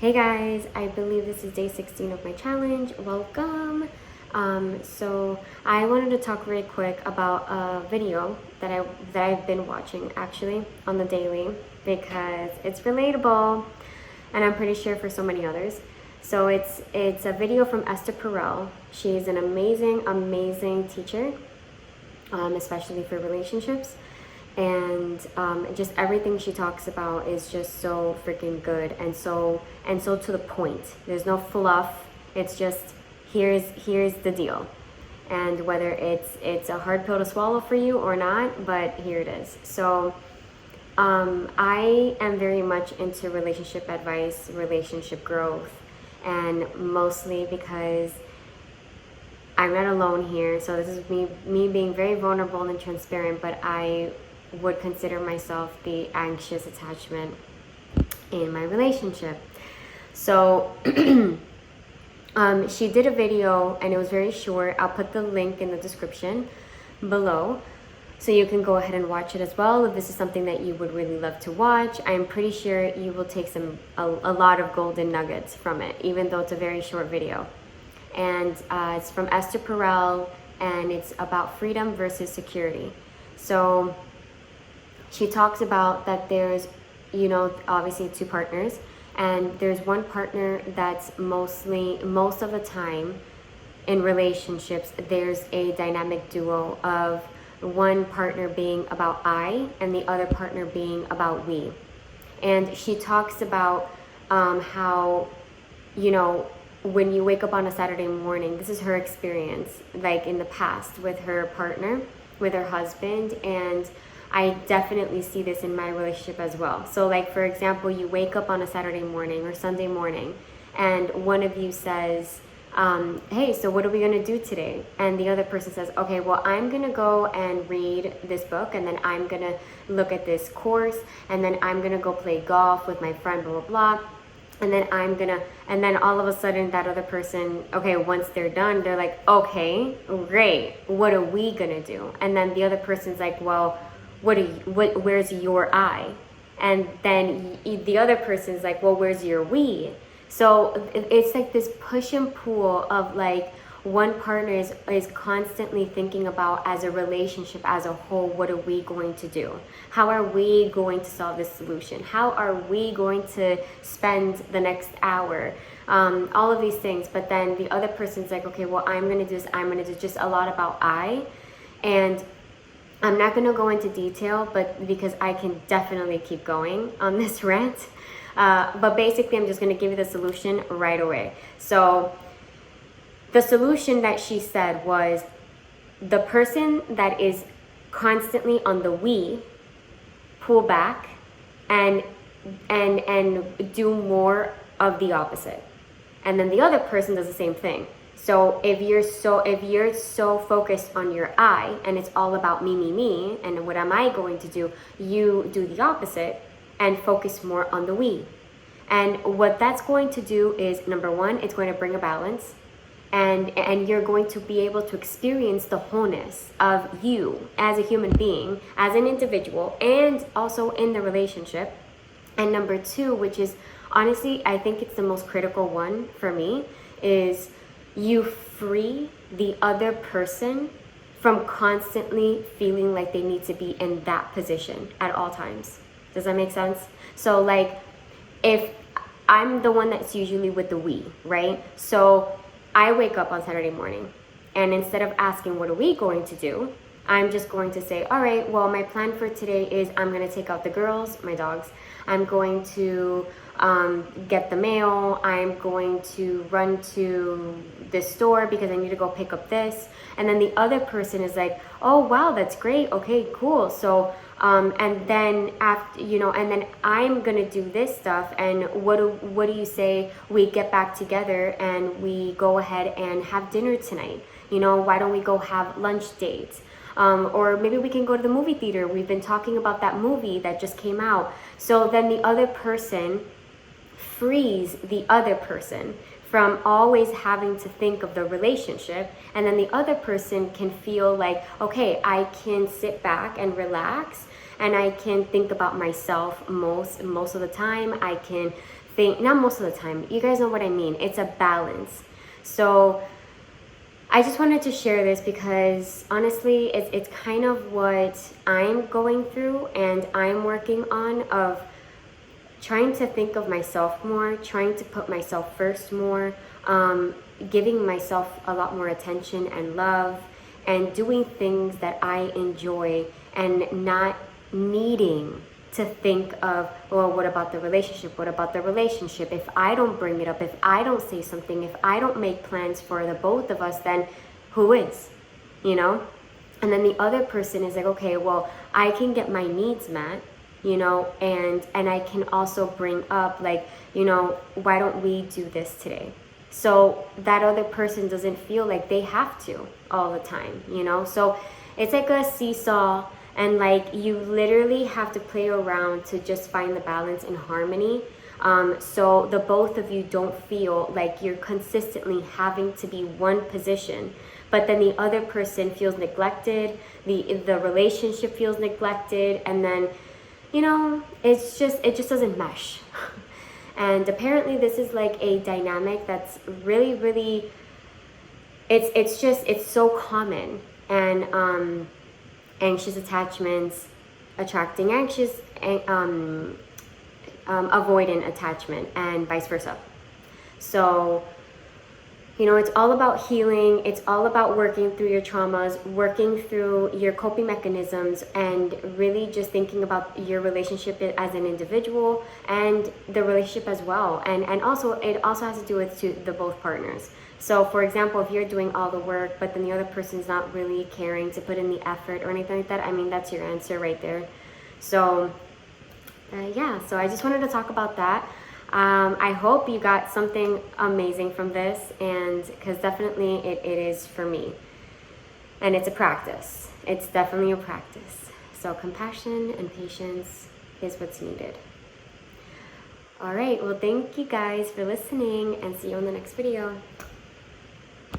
Hey guys, I believe this is day 16 of my challenge. Welcome. So I wanted to talk really quick about a video that I've been watching actually on the daily because it's relatable and I'm pretty sure for so many others. So it's a video from Esther Perel. She's an amazing teacher, especially for relationships. And just everything she talks about is just so freaking good and so to the point. There's no fluff. It's just here's the deal, and whether it's a hard pill to swallow for you or not, but here it is. So I am very much into relationship advice, relationship growth, and mostly because I'm not alone here. So this is me being very vulnerable and transparent, but I would consider myself the anxious attachment in my relationship. So she did a video and it was very short. I'll put the link in the description below so you can go ahead and watch it as well if this is something that you would really love to watch. I'm pretty sure you will take a lot of golden nuggets from it, even though it's a very short video. And it's from Esther Perel, and it's about freedom versus security. So she talks about that there's, obviously two partners, and there's one partner that's most of the time in relationships, there's a dynamic duo of one partner being about I and the other partner being about we. And she talks about how, when you wake up on a Saturday morning, this is her experience, like in the past with her partner, with her husband, and I definitely see this in my relationship as well. So like, for example, you wake up on a Saturday morning or Sunday morning and one of you says, hey, so what are we gonna do today? And the other person says, okay, well, I'm gonna go and read this book, and then I'm gonna look at this course, and then I'm gonna go play golf with my friend, blah, blah, blah. And then all of a sudden that other person, okay, once they're done, they're like, okay, great, what are we gonna do? And then the other person's like, well, where's your I? And then the other person's like, well, where's your we? So it's like this push and pull of like one partner is constantly thinking about, as a relationship as a whole, what are we going to do? How are we going to solve this solution? How are we going to spend the next hour? All of these things. But then the other person's like, okay, well, I'm going to do this. I'm going to do just a lot about I. And I'm not going to go into detail, but because I can definitely keep going on this rant. But basically, I'm just going to give you the solution right away. So the solution that she said was, the person that is constantly on the we, pull back and do more of the opposite. And then the other person does the same thing. So if you're so focused on your I and it's all about me, and what am I going to do, you do the opposite and focus more on the we. And what that's going to do is, number one, it's going to bring a balance, and you're going to be able to experience the wholeness of you as a human being, as an individual, and also in the relationship. And number two, which is honestly, I think it's the most critical one for me, is you free the other person from constantly feeling like they need to be in that position at all times. Does that make sense? So like, if I'm the one that's usually with the we, right? So I wake up on Saturday morning, and instead of asking what are we going to do, I'm just going to say, all right, well, my plan for today is I'm going to take out the girls, my dogs. I'm going to get the mail. I'm going to run to this store because I need to go pick up this. And then the other person is like, oh, wow, that's great. Okay, cool. So, and then after, and then I'm going to do this stuff. And what do you say we get back together and we go ahead and have dinner tonight? Why don't we go have lunch dates? Or maybe we can go to the movie theater. We've been talking about that movie that just came out. So then the other person frees the other person from always having to think of the relationship, and then the other person can feel like, okay, I can sit back and relax, and I can think about myself most of the time. I can think, not most of the time, you guys know what I mean. It's a balance. So I just wanted to share this because honestly, it's kind of what I'm going through and I'm working on, of trying to think of myself more, trying to put myself first more, giving myself a lot more attention and love, and doing things that I enjoy, and not needing to think of, well, what about the relationship? What about the relationship? If I don't bring it up, if I don't say something, if I don't make plans for the both of us, then who is? You know? And then the other person is like, okay, well, I can get my needs met, you know, and I can also bring up, like, you know, why don't we do this today? So that other person doesn't feel like they have to all the time, you know? So it's like a seesaw, and like you literally have to play around to just find the balance and harmony. So the both of you don't feel like you're consistently having to be one position, but then the other person feels neglected, the relationship feels neglected, and then, you know, it just doesn't mesh. And apparently this is like a dynamic that's really, really, it's so common. And anxious attachments attracting anxious, avoidant attachment, and vice versa. So, you know, it's all about healing. It's all about working through your traumas, working through your coping mechanisms, and really just thinking about your relationship as an individual and the relationship as well. And also, it also has to do with the both partners. So, for example, if you're doing all the work, but then the other person's not really caring to put in the effort or anything like that, I mean, that's your answer right there. So, yeah, so I just wanted to talk about that. I hope you got something amazing from this, and because definitely it is for me. And it's a practice. It's definitely a practice. So compassion and patience is what's needed. All right, well, thank you guys for listening, and see you on the next video.